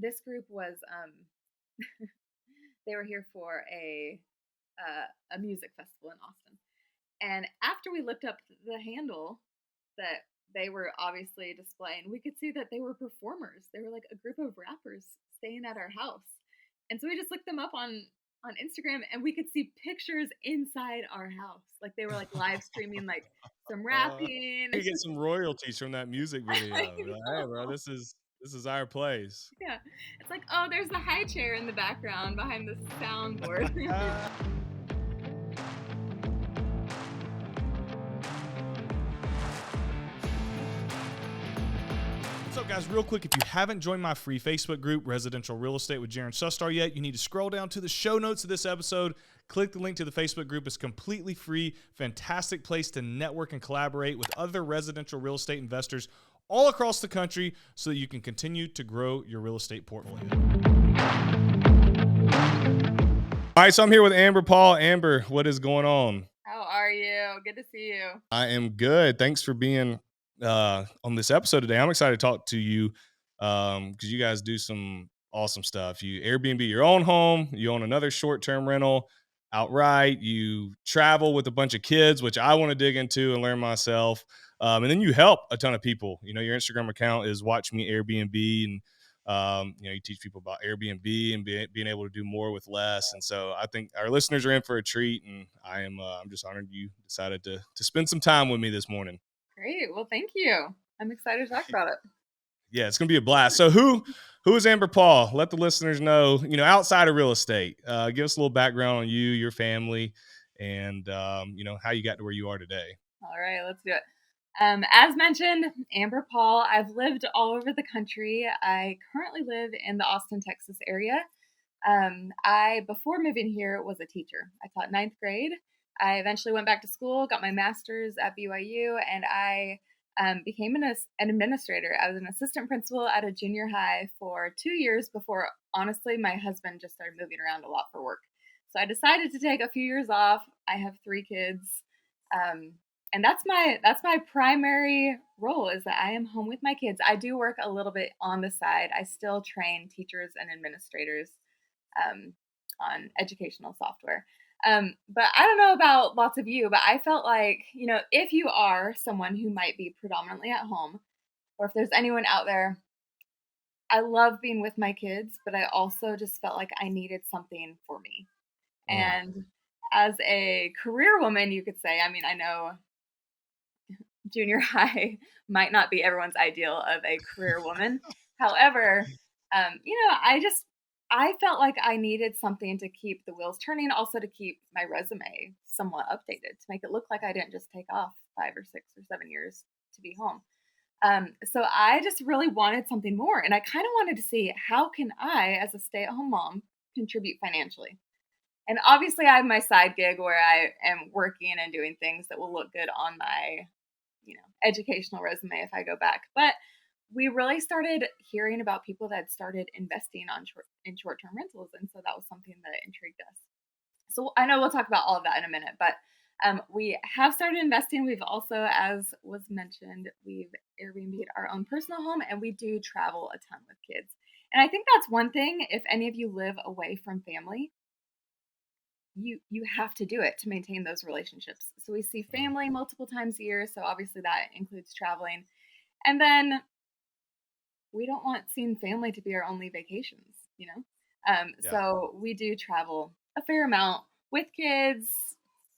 this group was they were here for a music festival in Austin. And after we looked up the handle that they were obviously displaying, we could see that they were performers. They were like a group of rappers staying at our house. And so we just looked them up on Instagram and we could see pictures inside our house. Like they were like live streaming like some rapping. You get some royalties from that music I video. Be like, hey, bro, know. this is our place. Yeah. It's like, oh, there's the high chair in the background behind the soundboard. What's up, guys? Real quick, if you haven't joined my free Facebook group, Residential Real Estate with Jaron Sustar, yet, you need to scroll down to the show notes of this episode. Click the link to the Facebook group. It's completely free. Fantastic place to network and collaborate with other residential real estate investors all across the country so that you can continue to grow your real estate portfolio. All right, so I'm here with Amber Paul. Amber, what is going on? How are you? Good to see you. I am good. Thanks for being on this episode today. I'm excited to talk to you because you guys do some awesome stuff. You Airbnb your own home, you own another short-term rental outright, you travel with a bunch of kids, which I want to dig into and learn myself. And then you help a ton of people. You know, your Instagram account is Watch Me Airbnb, and you teach people about Airbnb and being able to do more with less. And so I think our listeners are in for a treat, and I'm just honored you decided to spend some time with me this morning. Great. Well, thank you. I'm excited to talk about it. Yeah, it's gonna be a blast. So who is Amber Paul? Let the listeners know, outside of real estate. Give us a little background on you, your family, and how you got to where you are today. All right, let's do it. As mentioned, Amber Paul. I've lived all over the country. I currently live in the Austin, Texas area. Before moving here, was a teacher. I taught ninth grade. I eventually went back to school, got my master's at BYU, and I became an administrator. I was an assistant principal at a junior high for 2 years before, honestly, my husband just started moving around a lot for work. So I decided to take a few years off. I have 3 kids. And that's my primary role, is that I am home with my kids. I do work a little bit on the side. I still train teachers and administrators on educational software. But I don't know about lots of you, but I felt like, if you are someone who might be predominantly at home, or if there's anyone out there, I love being with my kids, but I also just felt like I needed something for me. And as a career woman, you could say, I know junior high might not be everyone's ideal of a career woman. However, I felt like I needed something to keep the wheels turning, also to keep my resume somewhat updated, to make it look like I didn't just take off 5 or 6 or 7 years to be home. So I just really wanted something more, and I kind of wanted to see, how can I, as a stay-at-home mom, contribute financially? And obviously, I have my side gig where I am working and doing things that will look good on my, educational resume if I go back. But we really started hearing about people that started investing in short-term rentals, and so that was something that intrigued us. So I know we'll talk about all of that in a minute, but we have started investing. We've also, as was mentioned, we've Airbnb'd our own personal home, and we do travel a ton with kids. And I think that's one thing. If any of you live away from family, you have to do it to maintain those relationships. So we see family multiple times a year, so obviously that includes traveling. And then we don't want seeing family to be our only vacations, Yeah. So we do travel a fair amount with kids,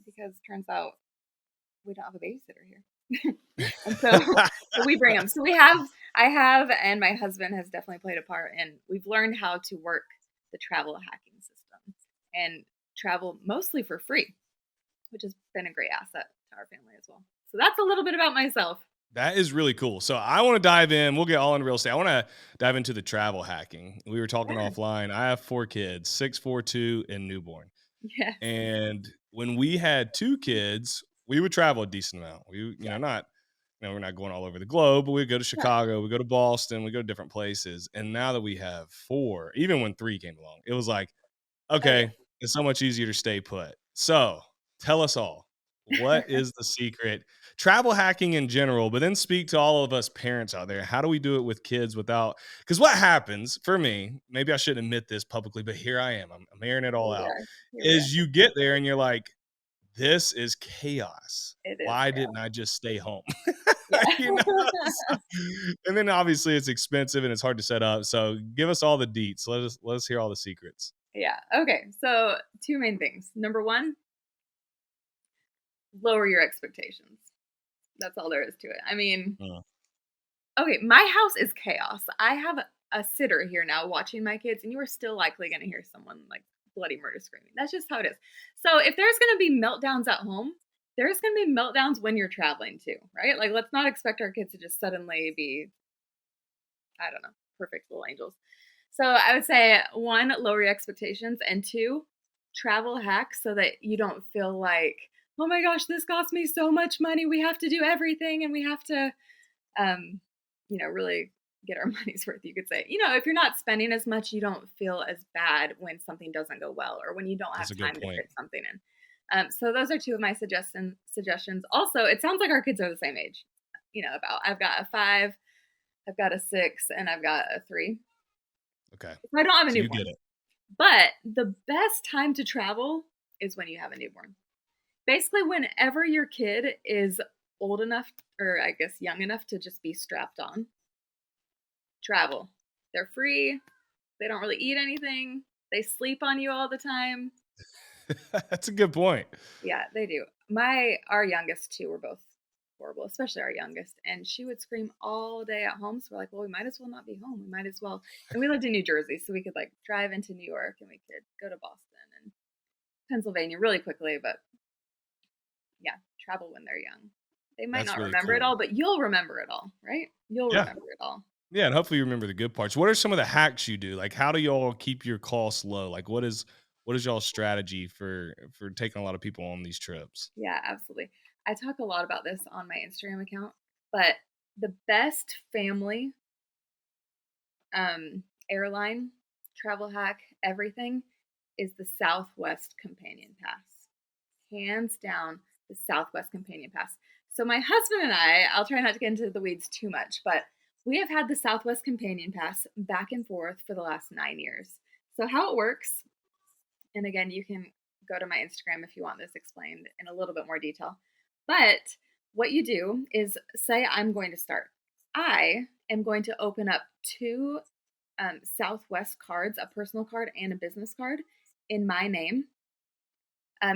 because it turns out we don't have a babysitter here. And so we bring them. So I have, and my husband has definitely played a part, and we've learned how to work the travel hacking system and travel mostly for free, which has been a great asset to our family as well. So that's a little bit about myself. That is really cool. So I want to dive in. We'll get all into real estate. I want to dive into the travel hacking. We were talking offline. I have 4 kids, 6, 4, 2, and newborn. Yes. And when we had 2 kids, we would travel a decent amount. We're not going all over the globe, but we go to Chicago, we go to Boston, we go to different places. And now that we have 4, even when 3 came along, it was like, okay, it's so much easier to stay put. So tell us all, what is the secret travel hacking in general, but then speak to all of us parents out there. How do we do it with kids without, because what happens for me, maybe I shouldn't admit this publicly, but here I am. I'm airing it Here all we out. are. Here we are. Is you get there and you're like, this is chaos. It is Why didn't chaos. I just stay home? Yeah. you know? So- and then obviously it's expensive and it's hard to set up. So give us all the deets. Let us hear all the secrets. Yeah. Okay. So, two main things. Number one, lower your expectations. That's all there is to it. I mean, Uh, okay, my house is chaos. I have a sitter here now watching my kids, and you are still likely going to hear someone like bloody murder screaming. That's just how it is. So, if there's going to be meltdowns at home, there's going to be meltdowns when you're traveling too, right? Like, let's not expect our kids to just suddenly be, I don't know, perfect little angels. So, I would say one, lower your expectations, and two, travel hacks so that you don't feel like, oh my gosh, this cost me so much money. We have to do everything and we have to um, really get our money's worth, you could say. If you're not spending as much, you don't feel as bad when something doesn't go well or when you don't have that's a good time to point. fit something in. So those are two of my suggestions. Also, it sounds like our kids are the same age. About I've got a 5, I've got a 6, and I've got a 3. Okay. So I don't have a So you get newborn. it. But the best time to travel is when you have a newborn. Basically, whenever your kid is old enough, or I guess young enough to just be strapped on, travel. They're free. They don't really eat anything. They sleep on you all the time. That's a good point. Yeah, they do. Our youngest two were both horrible, especially our youngest, and she would scream all day at home. So we're like, well, we might as well not be home. We might as well. And we lived in New Jersey, so we could like drive into New York and we could go to Boston and Pennsylvania really quickly. But yeah, travel when they're young. They might That's not really remember it cool. all, but you'll remember it all, right? You'll Yeah. remember it all. Yeah, and hopefully you remember the good parts. What are some of the hacks you do? Like, how do y'all keep your costs low? Like, what is y'all strategy for taking a lot of people on these trips? Yeah, absolutely. I talk a lot about this on my Instagram account, but the best family airline travel hack, everything is the Southwest Companion Pass. Hands down, the Southwest Companion Pass. So my husband and I'll try not to get into the weeds too much, but we have had the Southwest Companion Pass back and forth for the last 9 years. So how it works, and again, you can go to my Instagram if you want this explained in a little bit more detail. But what you do is say, I'm going to start. I am going to open up two Southwest cards, a personal card and a business card in my name.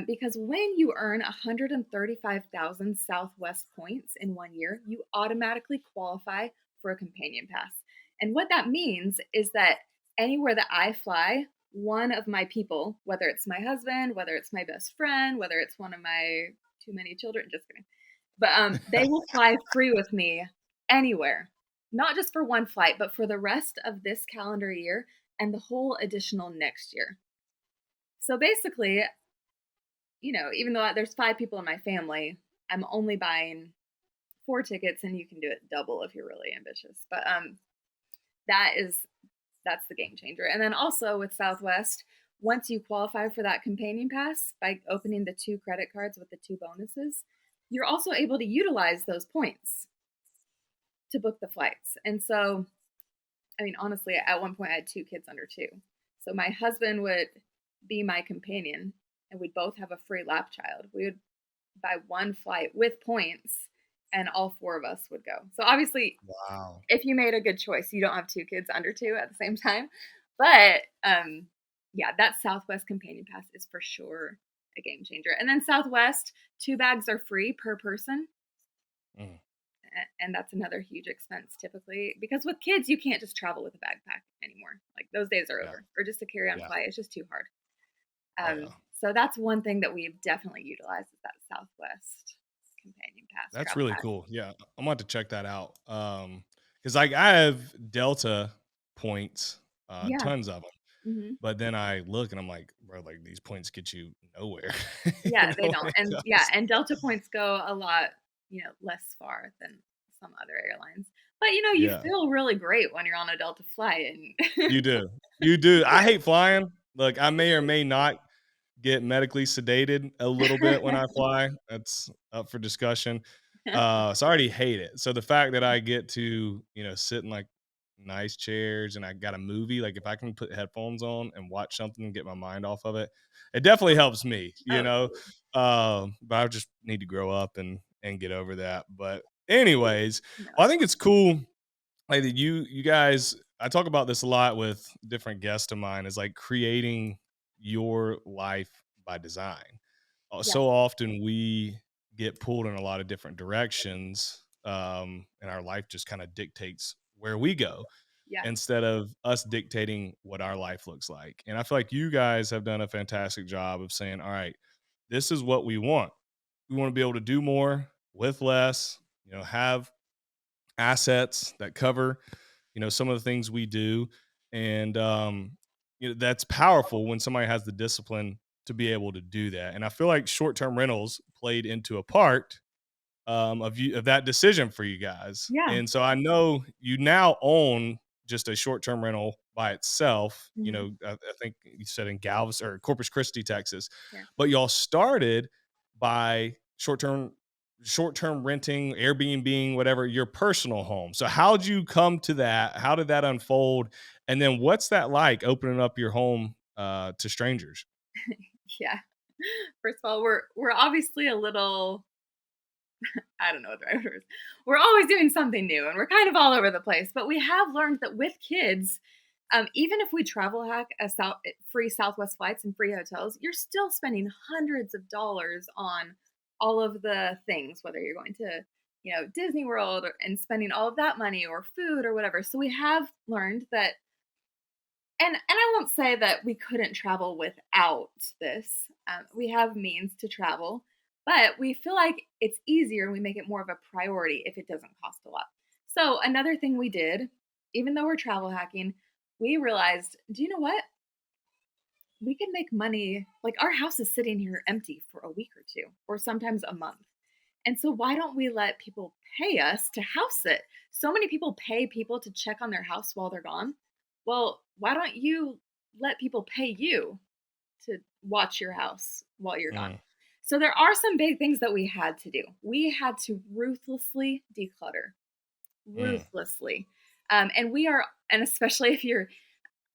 Because when you earn 135,000 Southwest points in 1 year, you automatically qualify for a companion pass. And what that means is that anywhere that I fly, one of my people, whether it's my husband, whether it's my best friend, whether it's one of my too many children, just kidding, but they will fly free with me anywhere, not just for one flight, but for the rest of this calendar year and the whole additional next year. So basically, even though there's 5 people in my family, I'm only buying 4 tickets, and you can do it double if you're really ambitious. But that's the game changer. And then also with Southwest, once you qualify for that companion pass by opening the 2 credit cards with the 2 bonuses, you're also able to utilize those points to book the flights. And so, I mean, honestly, at one point I had 2 kids under 2. So my husband would be my companion, and we'd both have a free lap child. We would buy one flight with points, and all 4 of us would go. So obviously, Wow. if you made a good choice, you don't have 2 kids under 2 at the same time. But yeah, that Southwest Companion Pass is for sure a game changer. And then Southwest, 2 bags are free per person. Mm, And that's another huge expense typically, because with kids, you can't just travel with a backpack anymore. Like those days are yeah. over, or just a carry-on Yeah. flight. It's just too hard. Oh yeah. So that's one thing that we've definitely utilized is that Southwest Companion Pass That's travel really hack. cool. Yeah. I'm going to check that out. Because like I have Delta points, Yeah. tons of them. Hmm. But then I look and I'm like, bro, like these points get you nowhere. Yeah, they When don't. it And yeah, comes. and Delta points go a lot, less far than some other airlines. But you Yeah, feel really great when you're on a Delta flight and you do. You do. I hate flying. Look, I may or may not get medically sedated a little bit when I fly. That's up for discussion. So I already hate it. So the fact that I get to, sit in like nice chairs and I got a movie, like if I can put headphones on and watch something and get my mind off of it, it definitely helps me, Oh, you know. totally. But I just need to grow up and get over that. But anyways, No, well, I it's think it's cool. Like that you guys, I talk about this a lot with different guests of mine, is like creating your life by design. yeah, So often we get pulled in a lot of different directions, and our life just kind of dictates where we go yeah, instead of us dictating what our life looks like. And I feel like you guys have done a fantastic job of saying, all right, this is what we want. We want to be able to do more with less, have assets that cover, some of the things we do. And that's powerful when somebody has the discipline to be able to do that. And I feel like short-term rentals played into a part of that decision for you guys. yeah. And so I know you now own just a short-term rental by itself. Mhm. I think you said in Galveston or Corpus Christi, Texas, Yeah. but y'all started by short-term renting, Airbnbing, whatever, your personal home. So how'd you come to that? How did that unfold? And then what's that like opening up your home to strangers? Yeah. First of all, we're obviously a little, I don't know what the right word is. We're always doing something new and we're kind of all over the place. But we have learned that with kids, even if we travel hack free Southwest flights and free hotels, you're still spending hundreds of dollars on all of the things, whether you're going to, Disney World and spending all of that money or food or whatever. So we have learned that, and I won't say that we couldn't travel without this. We have means to travel, but we feel like it's easier and we make it more of a priority if it doesn't cost a lot. So another thing we did, even though we're travel hacking, we realized, do you know what? We can make money. Like our house is sitting here empty for a week or two, or sometimes a month. And so why don't we let people pay us to house it? So many people pay people to check on their house while they're gone. Well, why don't you let people pay you to watch your house while you're gone? Mm, So there are some big things that we had to do. We had to ruthlessly declutter, mm, ruthlessly. And we are, and especially if you're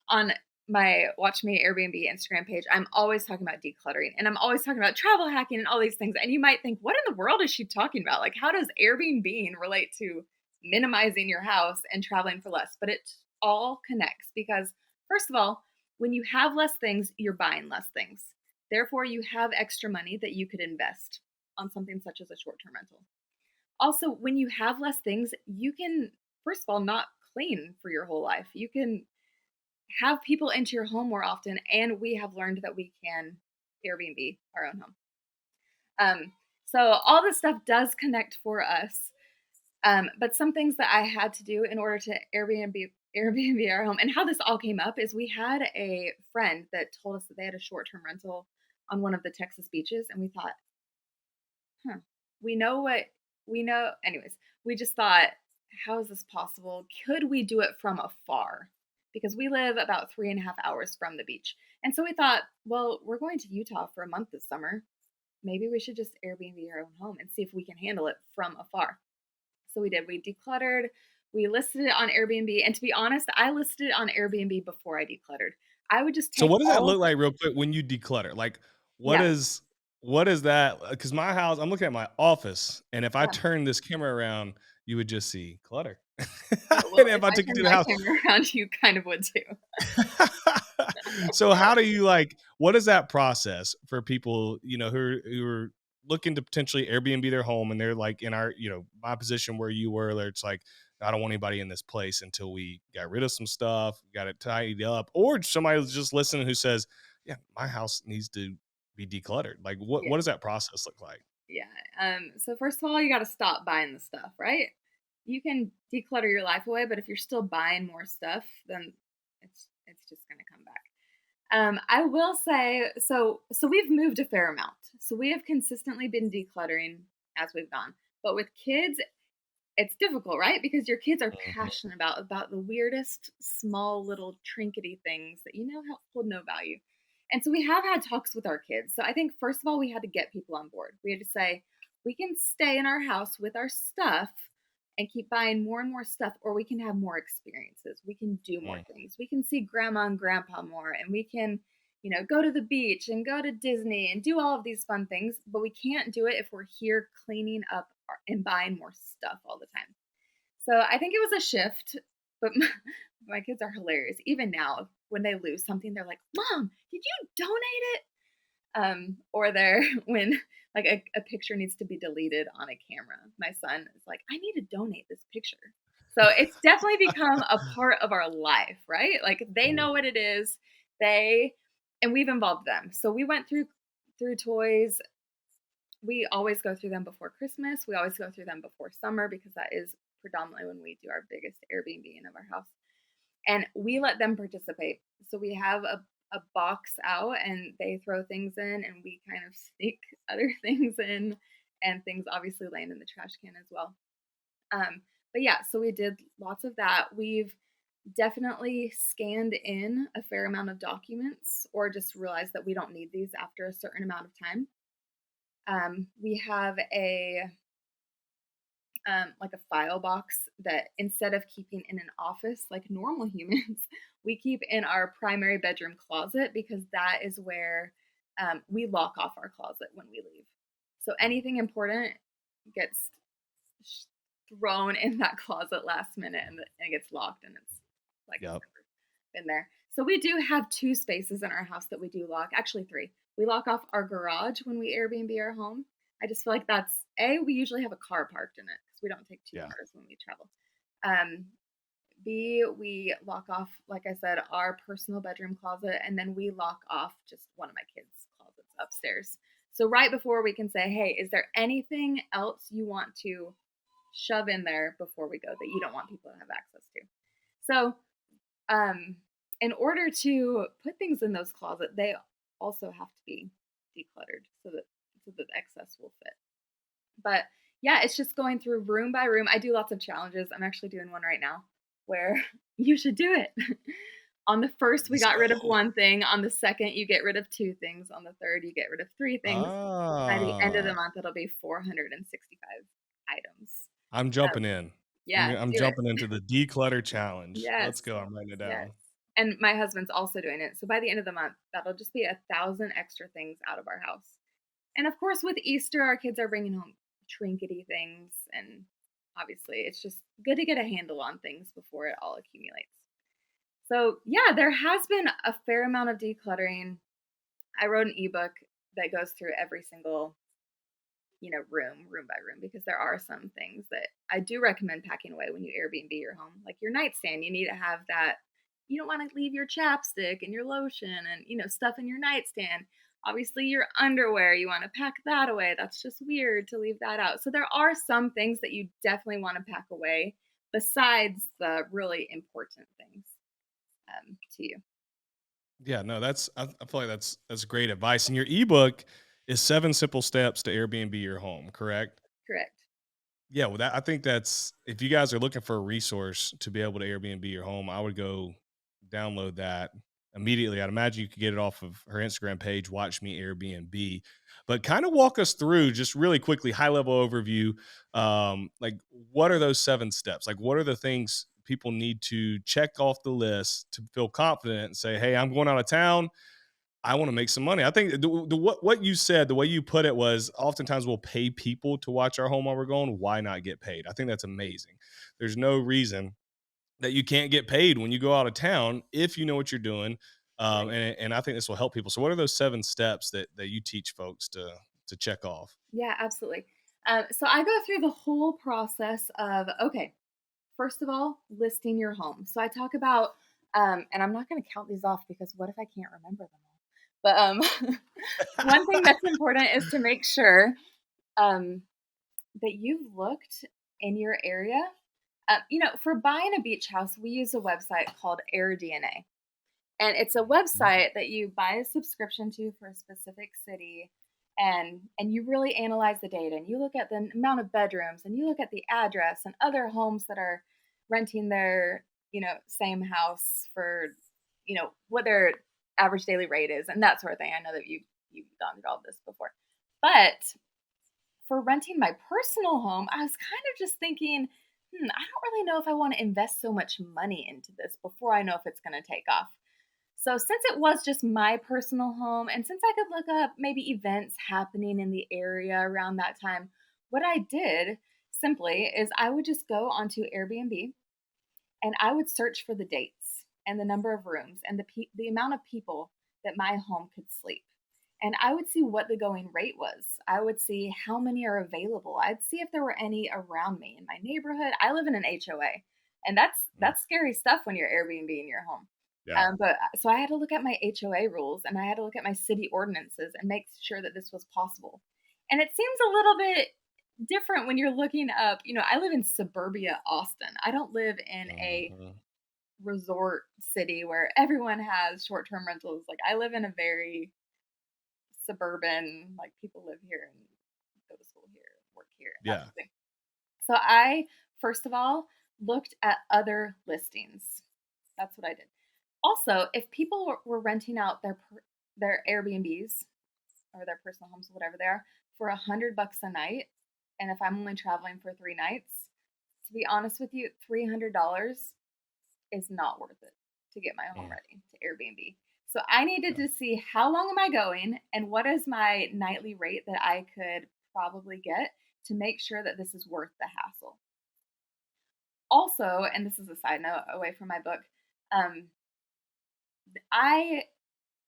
on my Watch Me Airbnb Instagram page, I'm always talking about decluttering and I'm always talking about travel hacking and all these things. And you might think, what in the world is she talking about? Like, how does Airbnb relate to minimizing your house and traveling for less? But it all connects because, first of all, when you have less things, you're buying less things. Therefore, you have extra money that you could invest on something such as a short term rental. Also, when you have less things, you can, first of all, not clean for your whole life. You can have people into your home more often, and we have learned that we can Airbnb our own home. So all this stuff does connect for us. But some things that I had to do in order to Airbnb our home, and how this all came up is we had a friend that told us that they had a short term rental on one of the Texas beaches, and we thought, huh, we know what we know. Anyways, we just thought, how is this possible? Could we do it from afar? Because we live about 3.5 hours from the beach. And so we thought, well, we're going to Utah for a month this summer. Maybe we should just Airbnb our own home and see if we can handle it from afar. So we did. We decluttered. We listed it on Airbnb. And to be honest, I listed it on Airbnb before I decluttered. I would just So take what does that all, look like real quick when you declutter? Like what yeah, is what is that? Because my house, I'm looking at my office, and if I yeah. turn this camera around, you would just see clutter. Oh, well, And if if I I took you to turned the my house, camera around, you kind of would too. so how do you like? What is that process for people who are looking to potentially Airbnb their home, and they're like in our my position where you were, where it's like I don't want anybody in this place until we got rid of some stuff, got it tidied up, or somebody who's just listening who says, yeah, my house needs to be decluttered. Like what Yeah. does that process look like? Yeah. So first of all, you got to stop buying the stuff, right? You can declutter your life away, but if you're still buying more stuff, then it's just going to come back. I will say, so we've moved a fair amount. So we have consistently been decluttering as we've gone. But with kids, it's difficult, right? Because your kids are Mhm. passionate about the weirdest small little trinkety things that hold no value. And so we have had talks with our kids. So I think first of all we had to get people on board. We had to say, we can stay in our house with our stuff and keep buying more and more stuff, or we can have more experiences. We can do more Mm. things. We can see grandma and grandpa more, and we can, go to the beach and go to Disney and do all of these fun things, but we can't do it if we're here cleaning up and buying more stuff all the time. So I think it was a shift, but my kids are hilarious. Even now, when they lose something, they're like, "Mom, did you donate it?" Or they're when like a picture needs to be deleted on a camera. My son is like, I need to donate this picture. So it's definitely become a part of our life, right? Like they know what it is. They and we've involved them. So we went through toys. We always go through them before Christmas. We always go through them before summer because that is predominantly when we do our biggest Airbnb of our house, and we let them participate. So we have a box out and they throw things in and we kind of sneak other things in, and things obviously land in the trash can as well. But yeah, so we did lots of that. We've definitely scanned in a fair amount of documents or just realized that we don't need these after a certain amount of time. We have like a file box that instead of keeping in an office like normal humans, we keep in our primary bedroom closet because that is where we lock off our closet when we leave. So anything important gets thrown in that closet last minute, and it gets locked, and it's like it's Yep. never been there. So we do have two spaces in our house that we do lock, actually three. We lock off our garage when we Airbnb our home. I just feel like that's A, we usually have a car parked in it because we don't take two Yeah. cars when we travel. Um, B, we lock off, like I said, our personal bedroom closet, and then we lock off just one of my kids' closets upstairs. So right before we can say, hey, is there anything else you want to shove in there before we go that you don't want people to have access to? So, in order to put things in those closets, they also have to be decluttered so that the excess will fit. But yeah, it's just going through room by room. I do lots of challenges. I'm actually doing one right now where you should do it. On the first, we Let's got rid of go. one thing. On the second, you get rid of two things. On the third, you get rid of three things. By the end of the Ah, month, it'll be 465 items. I'm Um, jumping in. yeah, I'm do it. jumping into the declutter challenge. Yes, Let's go. I'm writing it yes. down. And my husband's also doing it. So by the end of the month, that'll just be 1,000 extra things out of our house. And of course, with Easter, our kids are bringing home trinkety things. And obviously, it's just good to get a handle on things before it all accumulates. So, yeah, there has been a fair amount of decluttering. I wrote an ebook that goes through every single, room by room, because there are some things that I do recommend packing away when you Airbnb your home. Like your nightstand, you need to have that. You don't want to leave your chapstick and your lotion and, stuff in your nightstand. Obviously, your underwear, you want to pack that away. That's just weird to leave that out. So there are some things that you definitely want to pack away besides the really important things to you. Yeah, no, I feel like that's great advice. And your ebook is 7 simple steps to Airbnb your home, correct? Correct. Yeah, well, I think that's if you guys are looking for a resource to be able to Airbnb your home, I would go download that immediately. I'd imagine you could get it off of her Instagram page, Watch Me Airbnb. But kind of walk us through just really quickly, high level overview. Like, what are those 7 steps? Like, what are the things people need to check off the list to feel confident and say, "Hey, I'm going out of town. I want to make some money." I think what you said, the way you put it was oftentimes we'll pay people to watch our home while we're going. Why not get paid? I think that's amazing. There's no reason that you can't get paid when you go out of town if you know what you're doing. Right. And I think this will help people. So what are those 7 steps that you teach folks to check off? Yeah, absolutely. So I go through the whole process of, okay, first of all, listing your home. So I talk about, and I'm not going to count these off because what if I can't remember them all? But one thing that's important is to make sure um, that you've looked in your area. For buying a beach house, we use a website called AirDNA. And it's a website that you buy a subscription to for a specific city, and you really analyze the data, and you look at the amount of bedrooms, and you look at the address and other homes that are renting their, same house for, what their average daily rate is and that sort of thing. I know that you've gone through all this before. But for renting my personal home, I was kind of just thinking, I don't really know if I want to invest so much money into this before I know if it's going to take off. So, since it was just my personal home, and since I could look up maybe events happening in the area around that time, what I did simply is I would just go onto Airbnb and I would search for the dates and the number of rooms and the amount of people that my home could sleep. And I would see what the going rate was. I would see how many are available. I'd see if there were any around me in my neighborhood. I live in an HOA, and Mm. that's scary stuff when you're Airbnb in your home. Yeah. But so I had to look at my HOA rules and I had to look at my city ordinances and make sure that this was possible. And it seems a little bit different when you're looking up. I live in suburbia Austin. I don't live in a Mhm. resort city where everyone has short-term rentals. Like, I live in a very suburban, like, people live here and go to school here, work here, that Yeah. sort of thing. So I first of all looked at other listings. That's what I did. Also, if people were renting out their Airbnbs or their personal homes, whatever they are, for $100 a night, and if I'm only traveling for 3 nights, to be honest with you, $300 is not worth it to get my home Mm. ready to Airbnb. So I needed Yeah. to see how long am I going and what is my nightly rate that I could probably get to make sure that this is worth the hassle. Also, and this is a side note away from my book, um, I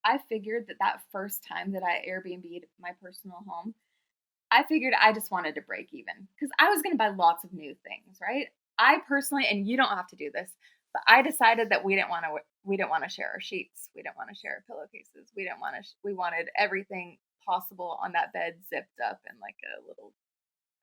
I figured that first time that I Airbnb'd my personal home, I figured I just wanted to break even because I was going to buy lots of new things, right? I personally, and you don't have to do this, but I decided that we didn't want to share our sheets, we didn't want to share our pillowcases, we didn't want to. We wanted everything possible on that bed zipped up in like a little,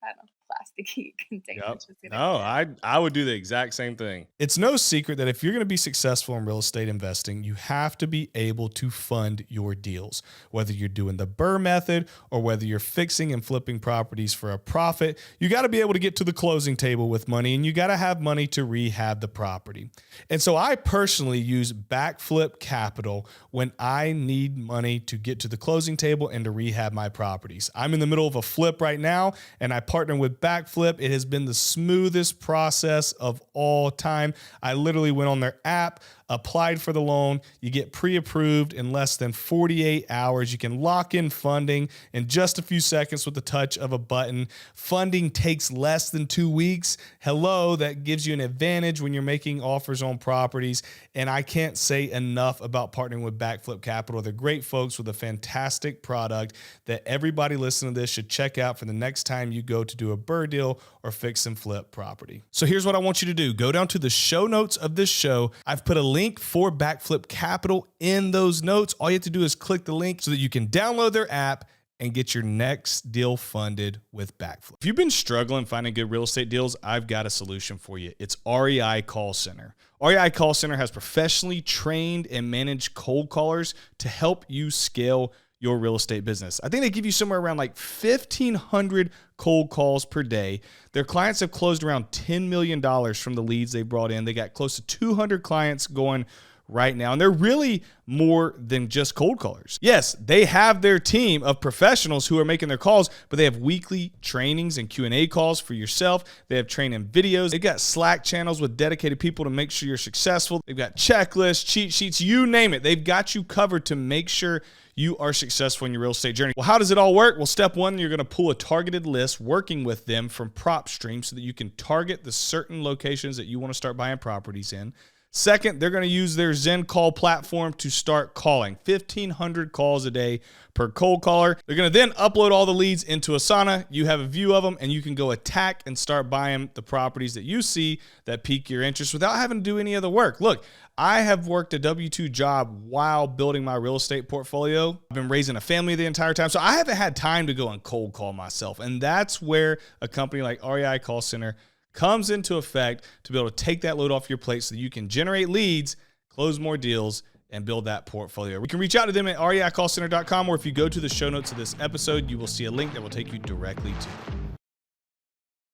I don't know, plasticky container. Yep. Just gonna. No, I would do the exact same thing. It's no secret that if you're going to be successful in real estate investing, you have to be able to fund your deals. Whether you're doing the Burr method or whether you're fixing and flipping properties for a profit, you got to be able to get to the closing table with money and you got to have money to rehab the property. And so I personally use backflip capital when I need money to get to the closing table and to rehab my properties. I'm in the middle of a flip right now and I partner with Backflip. It has been the smoothest process of all time. I literally went on their app, applied for the loan. You get pre-approved in less than 48 hours. You can lock in funding in just a few seconds with the touch of a button. Funding takes less than 2 weeks. Hello, that gives you an advantage when you're making offers on properties. And I can't say enough about partnering with Backflip Capital. They're great folks with a fantastic product that everybody listening to this should check out for the next time you go to do a Burr deal or fix and flip property. So here's what I want you to do. Go down to the show notes of this show. I've put a link for Backflip Capital in those notes. All you have to do is click the link so that you can download their app and get your next deal funded with Backflip. If you've been struggling finding good real estate deals, I've got a solution for you. It's REI Call Center. REI Call Center has professionally trained and managed cold callers to help you scale your real estate business. I think they give you somewhere around like 1,500 cold calls per day. Their clients have closed around $10 million from the leads they brought in. They got close to 200 clients going right now. And they're really more than just cold callers. Yes, they have their team of professionals who are making their calls, but they have weekly trainings and Q&A calls for yourself. They have training videos. They've got Slack channels with dedicated people to make sure you're successful. They've got checklists, cheat sheets, you name it. They've got you covered to make sure you are successful in your real estate journey. Well, how does it all work? Well, step one, you're going to pull a targeted list working with them from PropStream so that you can target the certain locations that you want to start buying properties in. Second, they're going to use their Zen call platform to start calling 1,500 calls a day per cold caller. They're going to then upload all the leads into Asana. You have a view of them and you can go attack and start buying the properties that you see that pique your interest without having to do any other work. Look, I have worked a W-2 job while building my real estate portfolio. I've been raising a family the entire time, so I haven't had time to go and cold call myself. And that's where a company like REI Call Center comes into effect to be able to take that load off your plate so that you can generate leads, close more deals, and build that portfolio. You can reach out to them at reicallcenter.com, or if you go to the show notes of this episode, you will see a link that will take you directly to them.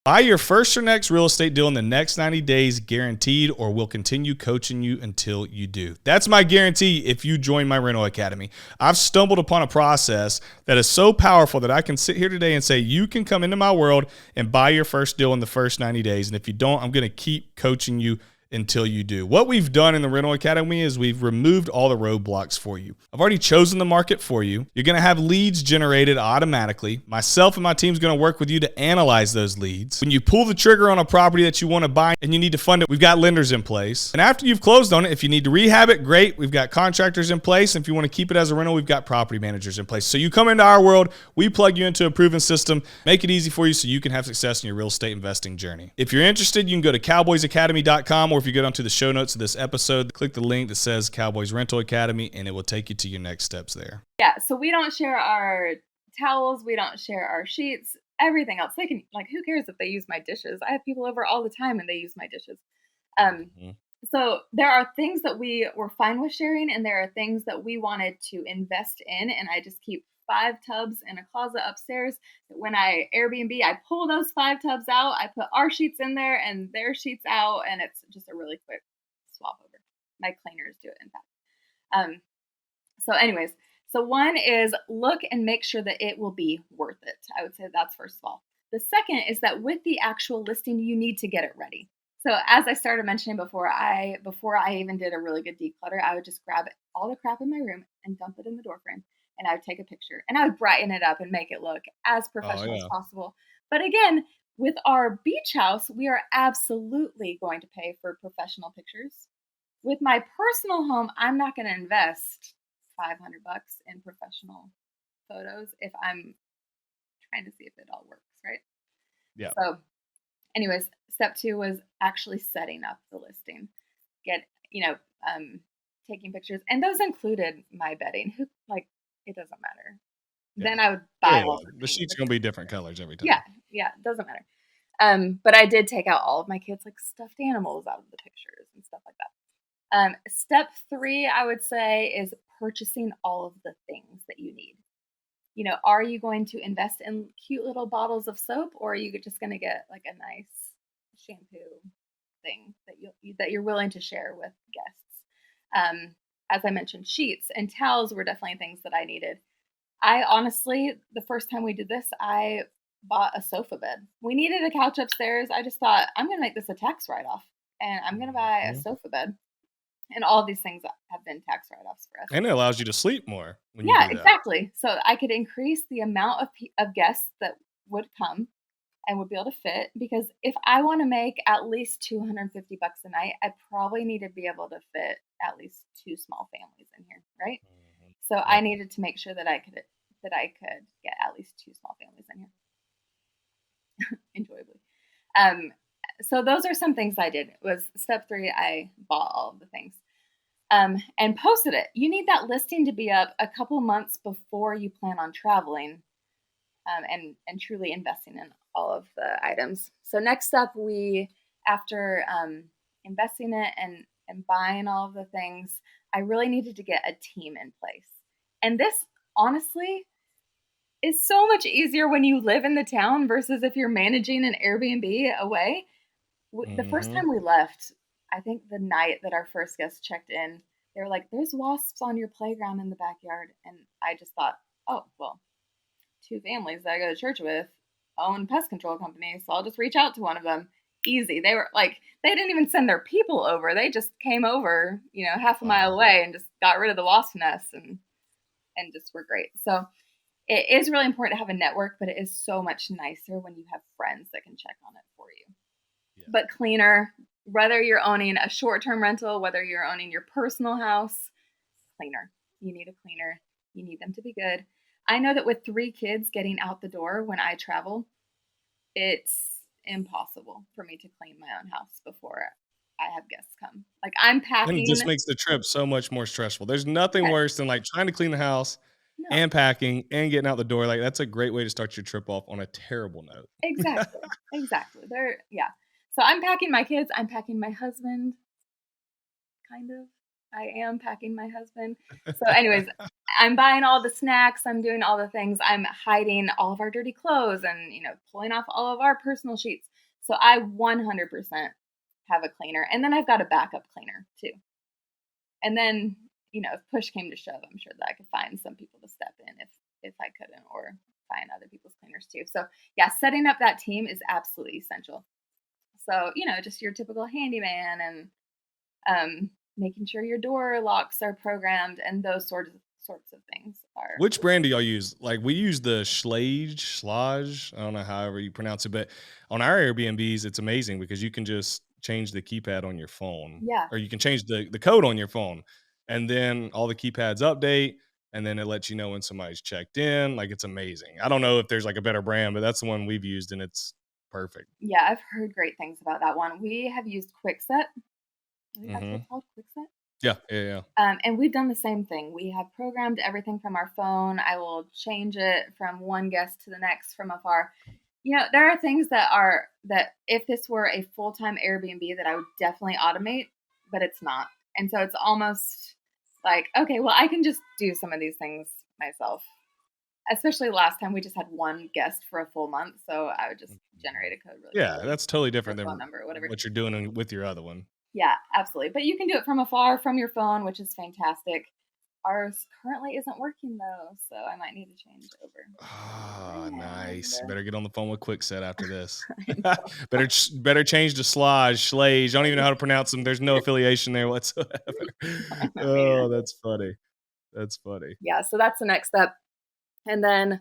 Buy your first or next real estate deal in the next 90 days, guaranteed, or we'll continue coaching you until you do. That's my guarantee if you join my rental academy. I've stumbled upon a process that is so powerful that I can sit here today and say, you can come into my world and buy your first deal in the first 90 days. And if you don't, I'm going to keep coaching you until you do. What we've done in the rental academy is we've removed all the roadblocks for you. I've already chosen the market for you. You're going to have leads generated automatically. Myself and my team's going to work with you to analyze those leads. When you pull the trigger on a property that you want to buy and you need to fund it, we've got lenders in place. And after you've closed on it, if you need to rehab it, great. We've got contractors in place. And if you want to keep it as a rental, we've got property managers in place. So you come into our world, we plug you into a proven system, make it easy for you so you can have success in your real estate investing journey. If you're interested, you can go to cowboysacademy.com, or if you go down to the show notes of this episode, click the link that says Cowboys Rental Academy, and it will take you to your next steps there. Yeah, so we don't share our towels, we don't share our sheets, everything else. They can, like, who cares if they use my dishes? I have people over all the time and they use my dishes. So there are things that we were fine with sharing, and there are things that we wanted to invest in, and I just keep 5 tubs in a closet upstairs. When I Airbnb, I pull those 5 tubs out, I put our sheets in there and their sheets out, and it's just a really quick swap over. My cleaners do it, in fact. So anyways, so one is look and make sure that it will be worth it. I would say that's first of all. The second is that with the actual listing, you need to get it ready. So as I started mentioning before I even did a really good declutter, I would just grab all the crap in my room and dump it in the door frame, and I would take a picture and I would brighten it up and make it look as professional as possible. But again, with our beach house, we are absolutely going to pay for professional pictures. With my personal home, I'm not going to invest $500 in professional photos if I'm trying to see if it all works, right? Yeah. So anyways, step 2 was actually setting up the listing. Taking pictures. And those included my bedding. It doesn't matter. Yeah. Then I would buy all the sheets going to be different colors every time. Yeah, it doesn't matter. But I did take out all of my kids' like stuffed animals out of the pictures and stuff like that. Step 3, I would say, is purchasing all of the things that you need. Are you going to invest in cute little bottles of soap, or are you just going to get like a nice shampoo thing that you're willing to share with guests? As I mentioned, sheets and towels were definitely things that I needed. I honestly, the first time we did this, I bought a sofa bed. We needed a couch upstairs. I just thought, I'm going to make this a tax write-off, and I'm going to buy a sofa bed. And all of these things have been tax write-offs for us. And it allows you to sleep more when you do that. Exactly. So I could increase the amount of guests that would come and would be able to fit, because if I want to make at least $250 a night, I probably need to be able to fit at least 2 small families in here, right? So I needed to make sure that I could get at least 2 small families in here enjoyably. So those are some things I did. It was step 3. I bought all of the things and posted it. You need that listing to be up a couple months before you plan on traveling and truly investing in all of the items. So next up, after investing it and buying all of the things, I really needed to get a team in place. And this, honestly, is so much easier when you live in the town versus if you're managing an Airbnb away. The first time we left, I think the night that our first guest checked in, they were like, there's wasps on your playground in the backyard. And I just thought, oh, well, 2 families that I go to church with own pest control companies, so I'll just reach out to one of them. Easy. They were like, they didn't even send their people over. They just came over, half a mile away and just got rid of the wasp nest and just were great. So it is really important to have a network, but it is so much nicer when you have friends that can check on it for you. Yeah. But cleaner, whether you're owning a short-term rental, whether you're owning your personal house, cleaner. You need a cleaner. You need them to be good. I know that with 3 kids getting out the door when I travel, it's impossible for me to clean my own house before I have guests come. Like, I'm packing. And it just makes the trip so much more stressful. There's nothing worse than like trying to clean the house and packing and getting out the door. Like, that's a great way to start your trip off on a terrible note. Exactly. So I'm packing my kids. I'm packing my husband. Kind of. I am packing my husband. So anyways, I'm buying all the snacks. I'm doing all the things. I'm hiding all of our dirty clothes and, pulling off all of our personal sheets. So I 100% have a cleaner, and then I've got a backup cleaner too. And then, if push came to shove, I'm sure that I could find some people to step in if I couldn't, or find other people's cleaners too. So yeah, setting up that team is absolutely essential. So, just your typical handyman, and making sure your door locks are programmed, and those sorts of things are. Which brand do y'all use? Like we use the Schlage. I don't know however you pronounce it, but on our Airbnbs, it's amazing because you can just change the keypad on your phone, Yeah. or you can change the code on your phone, and then all the keypads update, and then it lets you know when somebody's checked in. Like it's amazing. I don't know if there's like a better brand, but that's the one we've used, and it's perfect. Yeah, I've heard great things about that one. We have used Quickset. I think that's what Hmm. it's called, Quickset. Yeah, yeah, yeah. And we've done the same thing. We have programmed everything from our phone. I will change it from one guest to the next from afar. There are things that if this were a full-time Airbnb, that I would definitely automate, but it's not. And so it's almost like, okay, well, I can just do some of these things myself. Especially last time we just had one guest for a full month, so I would just generate a code really Yeah, quickly, that's totally or different phone than number, or whatever. what you're doing with your other one. Yeah, absolutely. But you can do it from afar, from your phone, which is fantastic. Ours currently isn't working though, so I might need to change over. Ah, nice. And Better get on the phone with Quickset after this. I know. Better change to Schlage. I don't even know how to pronounce them. There's no affiliation there whatsoever. I know, me Oh, neither. that's funny. That's funny. Yeah, so that's the next step. And then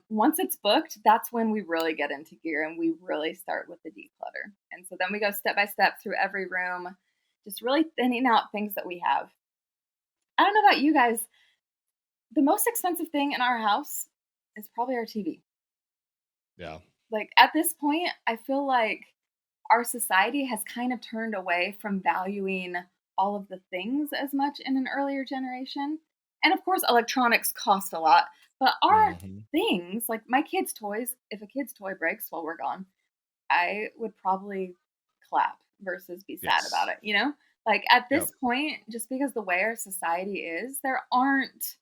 once it's booked, that's when we really get into gear, and we really start with the declutter. And so then we go step by step through every room, just really thinning out things that we have. I don't know about you guys, the most expensive thing in our house is probably our TV. Yeah. Like at this point, I feel like our society has kind of turned away from valuing all of the things as much in an earlier generation. And of course, electronics cost a lot, but our Mhm. things, like my kids' toys, if a kid's toy breaks while we're gone, I would probably clap versus be sad about Yes. it. Like at Yep. this point, just because the way our society is, there aren't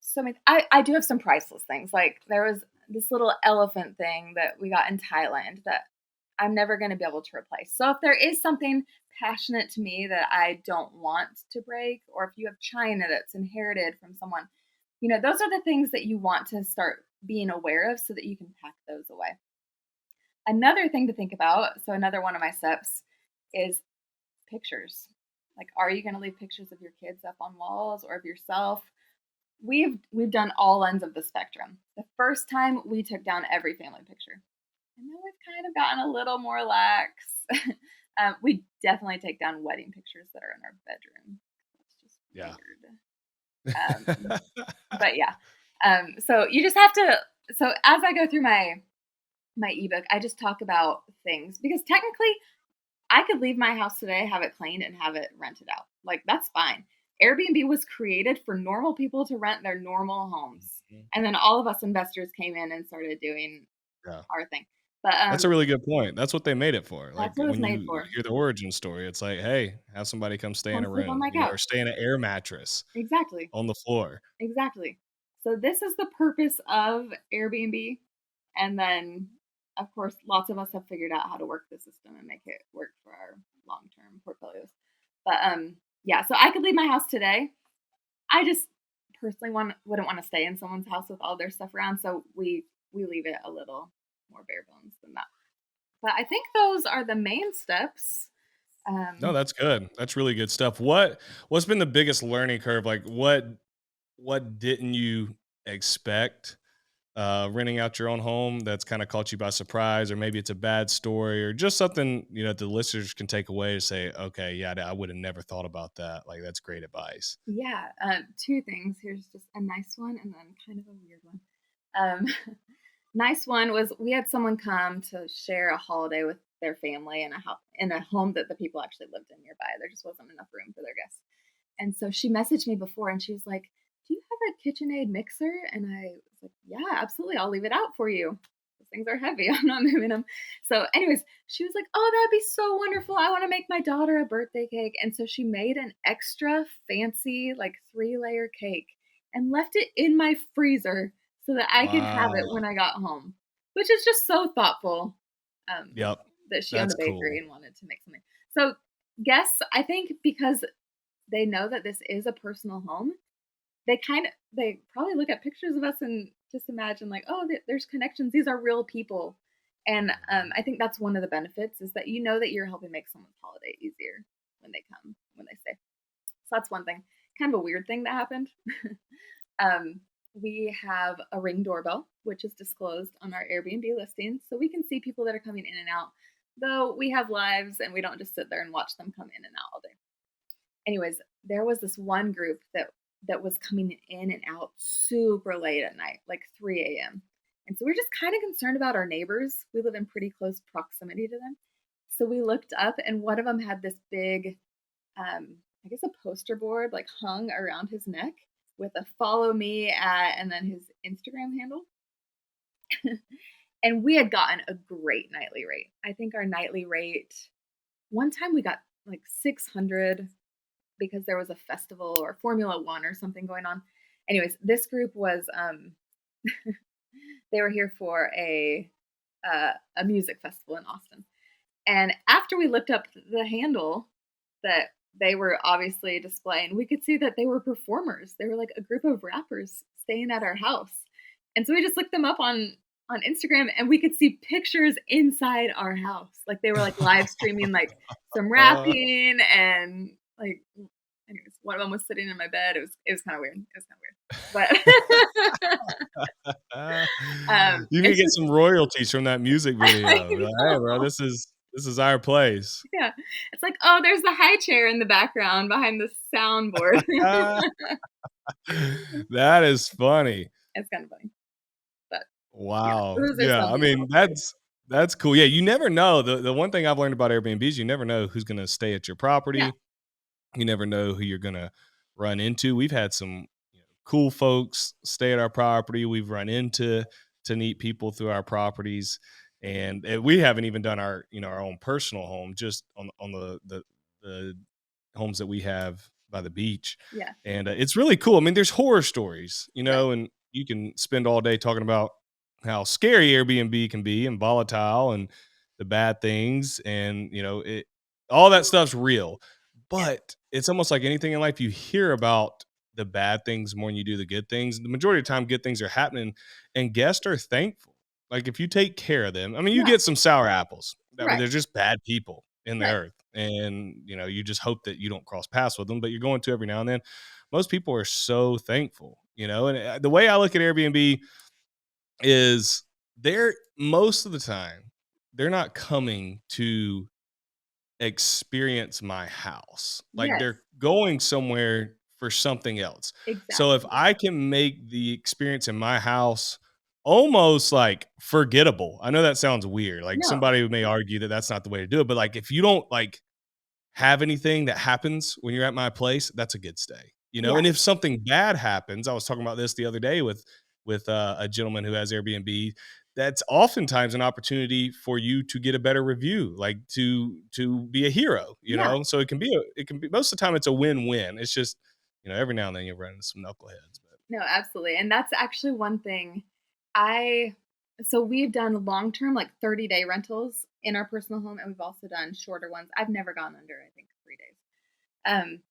so many. I do have some priceless things. Like there was this little elephant thing that we got in Thailand that I'm never going to be able to replace. So if there is something passionate to me that I don't want to break, or if you have china that's inherited from someone, those are the things that you want to start being aware of so that you can pack those away. Another thing to think about, so another one of my steps is pictures. Like, are you going to leave pictures of your kids up on walls, or of yourself? We've done all ends of the spectrum. The first time we took down every family picture, and then we've kind of gotten a little more lax. We definitely take down wedding pictures that are in our bedroom. It's just Yeah. weird. But yeah, so you just have to. So as I go through my ebook, I just talk about things, because technically I could leave my house today, have it cleaned, and have it rented out. Like that's fine. Airbnb was created for normal people to rent their normal homes, Mhm. and then all of us investors came in and started doing Yeah. our thing. But That's a really good point. That's what they made it for. Like that's what it was when made you for. hear the origin story, it's like, hey, have somebody come stay in Come a sleep on room, my couch. or stay in an air mattress Exactly. on the floor. Exactly. So this is the purpose of Airbnb. And then, of course, lots of us have figured out how to work the system and make it work for our long-term portfolios. But yeah, so I could leave my house today. I just personally wouldn't want to stay in someone's house with all their stuff around, so we leave it a little more bare bones than that. But I think those are the main steps. No, Um, that's good. That's really good stuff. What's been the biggest learning curve? Like what didn't you expect renting out your own home that's kind of caught you by surprise, or maybe it's a bad story, or just something the listeners can take away to say, okay, yeah, I would have never thought about that. Like that's great advice. yeah, two things. Here's just a nice one and then kind of a weird one. Um, nice one was we had someone come to share a holiday with their family in a home that the people actually lived in nearby. There just wasn't enough room for their guests. And so she messaged me before and she was like, "Do you have a KitchenAid mixer?" And I was like, "Yeah, absolutely. I'll leave it out for you. Those things are heavy. I'm not moving them." So, anyways, she was like, "Oh, that'd be so wonderful. I want to make my daughter a birthday cake." And so she made an extra fancy, like 3-layer cake and left it in my freezer so that I could have it Wow. when I got home, which is just so thoughtful. um, Yep. that she owned That's a bakery cool. and wanted to make something. So, guests, I think because they know that this is a personal home, they probably look at pictures of us and just imagine like, "Oh, there's connections. These are real people." And, I think that's one of the benefits is that you know that you're helping make someone's holiday easier when they come, when they stay. So that's one thing. Kind of a weird thing that happened. Um, we have a Ring doorbell, which is disclosed on our Airbnb listings, so we can see people that are coming in and out, though we have lives and we don't just sit there and watch them come in and out all day. Anyways, there was this one group that was coming in and out super late at night, like 3 a.m. And so we're just kind of concerned about our neighbors. We live in pretty close proximity to them. So we looked up, and one of them had this big, I guess, a poster board like hung around his neck with a follow me at and then his Instagram handle. And we had gotten a great nightly rate. I think our nightly rate, one time we got like 600 because there was a festival or Formula One or something going on. Anyways, this group was they were here for a music festival in Austin. And after we looked up the handle that they were obviously displaying, we could see that they were performers. They were like a group of rappers staying at our house. And so we just looked them up on Instagram and we could see pictures inside our house. Like they were like live streaming like some Uh, rapping and like anyways, one of them was sitting in my bed. It was kind of weird. It was kind of weird. uh, But you need to it's get just some royalties from that music I video. Be like, hey, bro, know. this is our place. Yeah. It's like, "Oh, there's the high chair in the background behind the soundboard." That is funny. It's kind of funny, but yeah, Wow. those are Yeah, some I mean, little stories. that's cool. Yeah, you never know. The one thing I've learned about Airbnb is you never know who's gonna stay at your Yeah, property. You never know who you're gonna run into. We've had some, cool folks stay at our property. We've run into to neat people through our properties, and we haven't even done our our own personal home, just on the homes that we have by the beach, yeah, and it's really cool. I mean, there's horror stories, right. and you can spend all day talking about how scary Airbnb can be and volatile and the bad things, and all that stuff's real. Yeah, But it's almost like anything in life, you hear about the bad things more than you do the good things. The majority of the time, good things are happening, and guests are thankful. Like if you take care of them, I mean, you yeah, get some sour apples. I mean, right, they're just bad people in the right. earth, and you just hope that you don't cross paths with them, but you're going to every now and then. Most people are so thankful, and the way I look at Airbnb is they're most of the time they're not coming to experience my house. Like Yes, they're going somewhere for something else. So if exactly. I can make the experience in my house almost like forgettable. I know that sounds weird. Like No, somebody may argue that that's not the way to do it, but like if you don't like have anything that happens when you're at my place, that's a good stay. yeah, And if something bad happens, I was talking about this the other day with a gentleman who has Airbnb. That's oftentimes an opportunity for you to get a better review, like to be a hero. yeah. So it can be most of the time it's a win-win. It's just every now and then you run into some knuckleheads, but No, absolutely, and that's actually one thing I so we've done long-term, like 30-day rentals in our personal home, and we've also done shorter ones. I've never gone under, I think, 3 days. Um,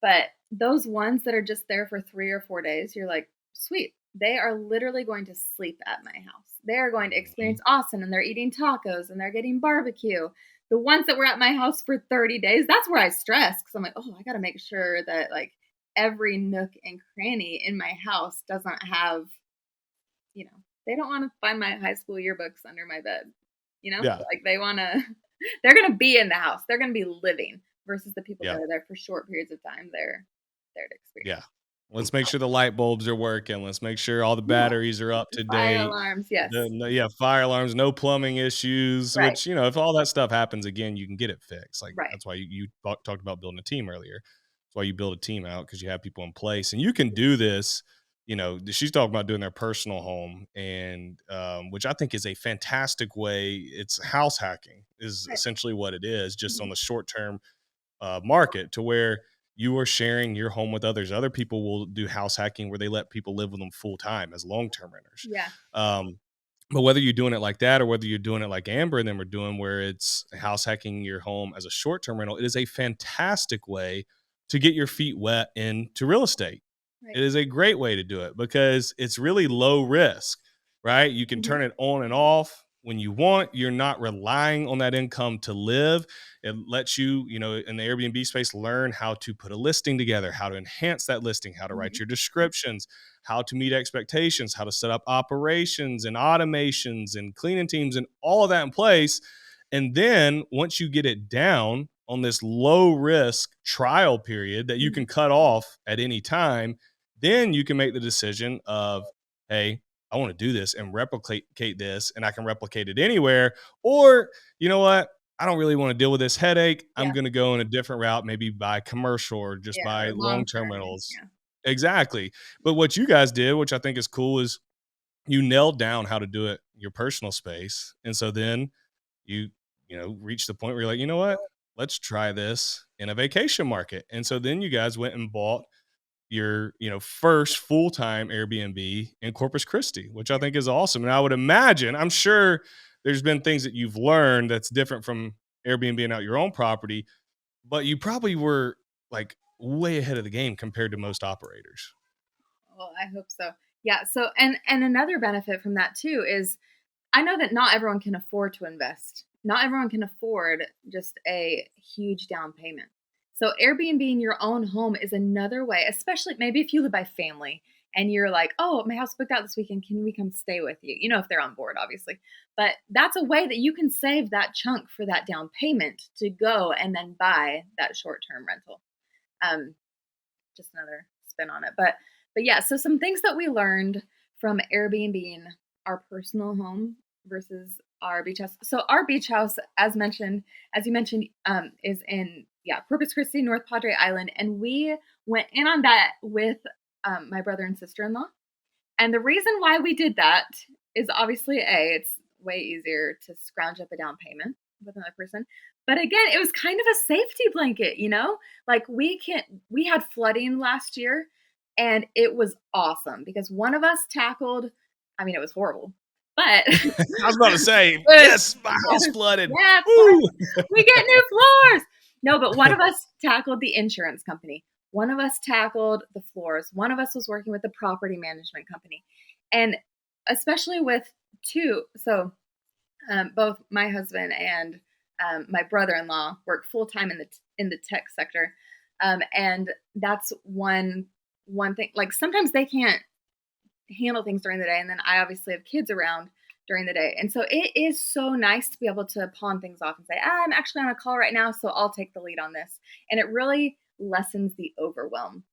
but those ones that are just there for 3 or 4 days, you're like, "Sweet." They are literally going to sleep at my house. They are going to Mhm. experience Austin, and they're eating tacos, and they're getting barbecue. The ones that were at my house for 30 days, that's where I stress because 'cause I'm like, "Oh, I gotta make sure that, like, every nook and cranny in my house doesn't have" they don't wanna find my high school yearbooks under my bed, Yeah, Like, they wanna they're gonna be in the house. They're gonna be living versus the people that yeah. are there for short periods of time. They're there to Yeah. experience. Let's make sure the light bulbs are working. Let's make sure all the Yeah, batteries are up to fire date. alarms, yes. Yeah, fire alarms, no plumbing issues, Right, which, if all that stuff happens again, you can get it fixed. Like right. that's why you talked about building a team earlier. That's why you build a team out because you have people in place and you can do this. She's talking about doing their personal home and which I think is a fantastic way. It's house hacking is Right. essentially what it is, just Mhm. on the short term market to where you are sharing your home with others. Other people will do house hacking where they let people live with them full time as long term renters. Yeah, Um, But whether you're doing it like that or whether you're doing it like Amber and them are doing, where it's house hacking your home as a short term rental, it is a fantastic way to get your feet wet into real estate. Right. It is a great way to do it because it's really low risk, right? You can Mhm. turn it on and off when you want. You're not relying on that income to live. It lets you, in the Airbnb space, learn how to put a listing together, how to enhance that listing, how to write Mhm. your descriptions, how to meet expectations, how to set up operations and automations and cleaning teams and all of that in place. And then once you get it down on this low risk trial period that you Mhm. can cut off at any time, then you can make the decision of, hey, I want to do this and replicate this, and I can replicate it anywhere. Or, you know what? I don't really want to deal with this headache. I'm Yeah. going to go in a different route, maybe buy commercial or just Yeah, buy or long long term term. rentals. Yeah. Exactly. But what you guys did, which I think is cool, is you nailed down how to do it in your personal space. And so then you, reach the point where you're like, you know what? Let's try this in a vacation market. And so then you guys went and bought your, first full-time Airbnb in Corpus Christi, which I Yeah. think is awesome. And I would imagine, I'm sure there's been things that you've learned that's different from Airbnb out your own property, but you probably were like way ahead of the game compared to most operators. Well, I hope so. Yeah. So, and another benefit from that too is I know that not everyone can afford to invest. Not everyone can afford just a huge down payment. So Airbnb in your own home is another way, especially maybe if you live by family and you're like, "Oh, my house booked out this weekend. Can we come stay with you?" You know, if they're on board, obviously. But that's a way that you can save that chunk for that down payment to go and then buy that short-term rental. Um, just another spin on it. But yeah, so some things that we learned from Airbnb our personal home versus our beach house. So our beach house, as you mentioned, is in Corpus Christi, North Padre Island, and we went in on that with my brother and sister in law. And the reason why we did that is obviously it's way easier to scrounge up a down payment with another person. But again, it was kind of a safety blanket, you know? Like we had flooding last year and it was awesome because one of us tackled, I mean it was horrible. But I was about to say, but yes, my house flooded. yeah, Woo! we get new floors. No, but one of us tackled the insurance company. One of us tackled the floors. One of us was working with the property management company. And especially with two, so both my husband and my brother-in-law work full-time in the tech sector. And that's one thing. Like sometimes they can't handle things during the day, and then I obviously have kids around during the day, and so it is so nice to be able to pawn things off and say, I'm actually on a call right now, so I'll take the lead on this, and it really lessens the overwhelm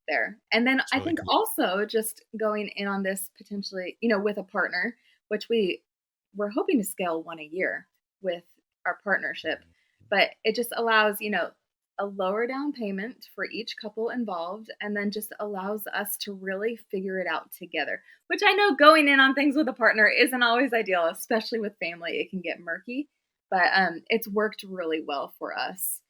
there. And then It's I really think cool. also just going in on this potentially, with a partner, which we're hoping to scale one a year with our partnership, but it just allows, a lower down payment for each couple involved and then just allows us to really figure it out together, which I know going in on things with a partner isn't always ideal, especially with family. It can get murky, but it's worked really well for us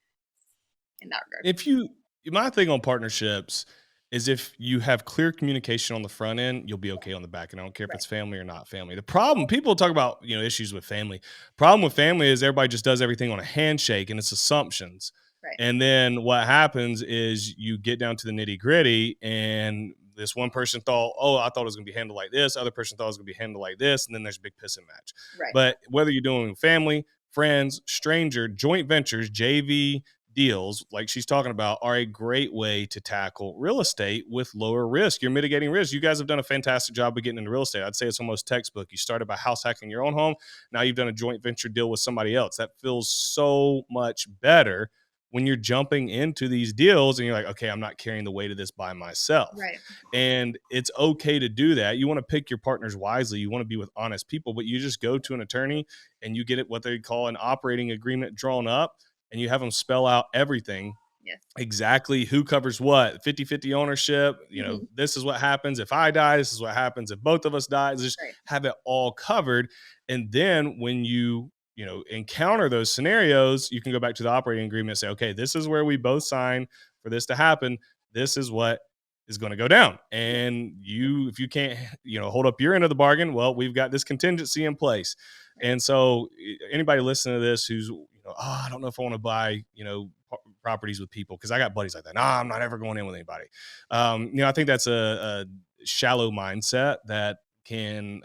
in that regard. If you My thing on partnerships is if you have clear communication on the front end, you'll be okay on the back end. I don't care if Right. it's family or not family. The problem, people talk about, issues with family. Problem with family is everybody just does everything on a handshake and it's assumptions. Right. And then what happens is you get down to the nitty gritty and this one person thought, oh, I thought it was going to be handled like this. Other person thought it was going to be handled like this. And then there's a big pissing match. Right. But whether you're doing family, friends, stranger, joint ventures, JV, deals like she's talking about are a great way to tackle real estate with lower risk. You're mitigating risk. You guys have done a fantastic job of getting into real estate. I'd say it's almost textbook. You started by house hacking your own home. Now you've done a joint venture deal with somebody else. That feels so much better when you're jumping into these deals and you're like, okay, I'm not carrying the weight of this by myself. Right. And it's okay to do that. You want to pick your partners wisely. You want to be with honest people, but you just go to an attorney and you get it what they call an operating agreement drawn up and you have them spell out everything Yes. exactly who covers what 50-50 ownership. Mhm. This is what happens if I die, this is what happens if both of us die. Just Right. have it all covered. And then when you encounter those scenarios, you can go back to the operating agreement and say, okay, this is where we both sign for this to happen. This is what is going to go down. And if you can't, hold up your end of the bargain, well, we've got this contingency in place. Right. And so anybody listening to this who's, I don't know if I want to buy, properties with people, because I got buddies like that. Nah, I'm not ever going in with anybody. I think that's a shallow mindset that can,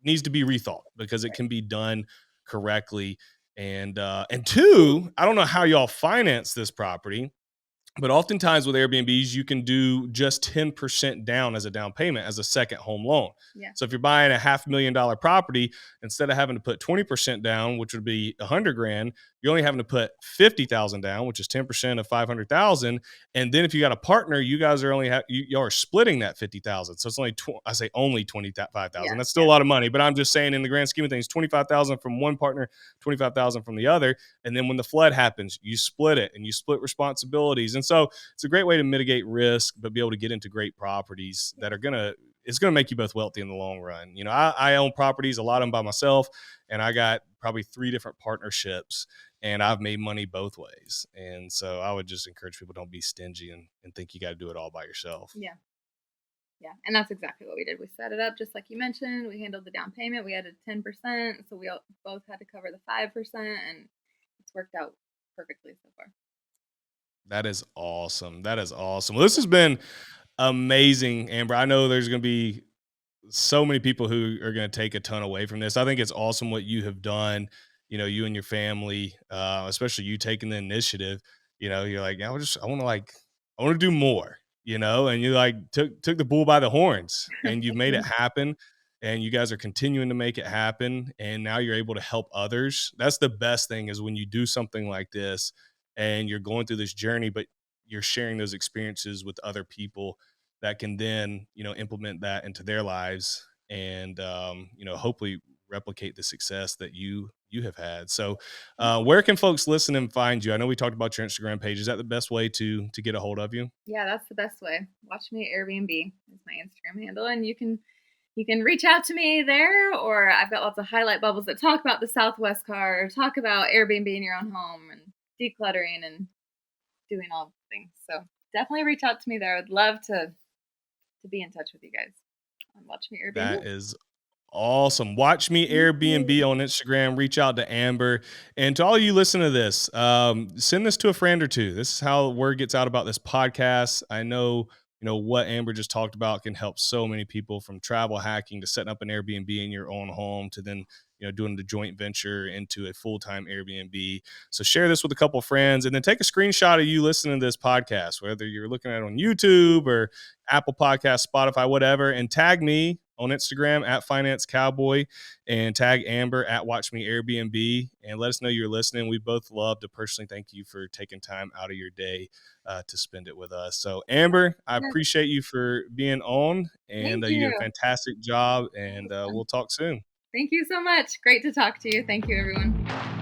needs to be rethought, because it Right. can be done correctly. And two, I don't know how y'all finance this property, but oftentimes with Airbnbs, you can do just 10% down as a down payment as a second home loan. Yeah. So if you're buying a $500,000 property, instead of having to put 20% down, which would be 100 grand, you're only having to put 50,000 down, which is 10% of 500,000. And then if you got a partner, you guys are y'all are splitting that 50,000. So it's only, I say only 25,000. Yeah. That's still a lot of money, but I'm just saying in the grand scheme of things, 25,000 from one partner, 25,000 from the other. And then when the flood happens, you split it and you split responsibilities. And so it's a great way to mitigate risk, but be able to get into great properties that are it's going to make you both wealthy in the long run. I own properties, a lot of them by myself, and I got probably 3 different partnerships, and I've made money both ways. And so I would just encourage people, don't be stingy and think you got to do it all by yourself. Yeah. Yeah. And that's exactly what we did. We set it up just like you mentioned. We handled the down payment. We added 10%. So we both had to cover the 5%. And it's worked out perfectly so far. That is awesome. That is awesome. Well, this has been amazing, Amber. I know there's going to be so many people who are going to take a ton away from this. I think it's awesome what you have done. You and your family, especially you taking the initiative. You're like, I want to do more. And you like took the bull by the horns, and you've Thank made it you. happen. And you guys are continuing to make it happen. And now you're able to help others. That's the best thing, is when you do something like this and you're going through this journey, but you're sharing those experiences with other people that can then implement that into their lives, and hopefully replicate the success that you have had. So where can folks listen and find you? I know we talked about your Instagram page. Is that the best way to get a hold of you? Yeah, that's the best way. Watch me Airbnb is my Instagram handle, and you can reach out to me there, or I've got lots of highlight bubbles that talk about the Southwest car, or talk about Airbnb in your own home and decluttering and doing all the things. So definitely reach out to me there. I would love to be in touch with you guys on Watch Me Airbnb. That is awesome. Watch me Thank you. Airbnb on Instagram. Reach out to Amber. And to all you listening to this, send this to a friend or two. This is how word gets out about this podcast. I know, what Amber just talked about can help so many people, from travel hacking to setting up an Airbnb in your own home, to then, doing the joint venture into a full-time Airbnb. So share this with a couple of friends, and then take a screenshot of you listening to this podcast, whether you're looking at it on YouTube or Apple Podcasts, Spotify, whatever, and tag me on Instagram at Finance Cowboy, and tag Amber at Watch Me Airbnb, and let us know you're listening. We both love to personally thank you for taking time out of your day to spend it with us. So Amber, I Yes, appreciate you for being on, and thank you you. did a fantastic job, and we'll talk soon. Thank you so much. Great to talk to you. Thank you, everyone.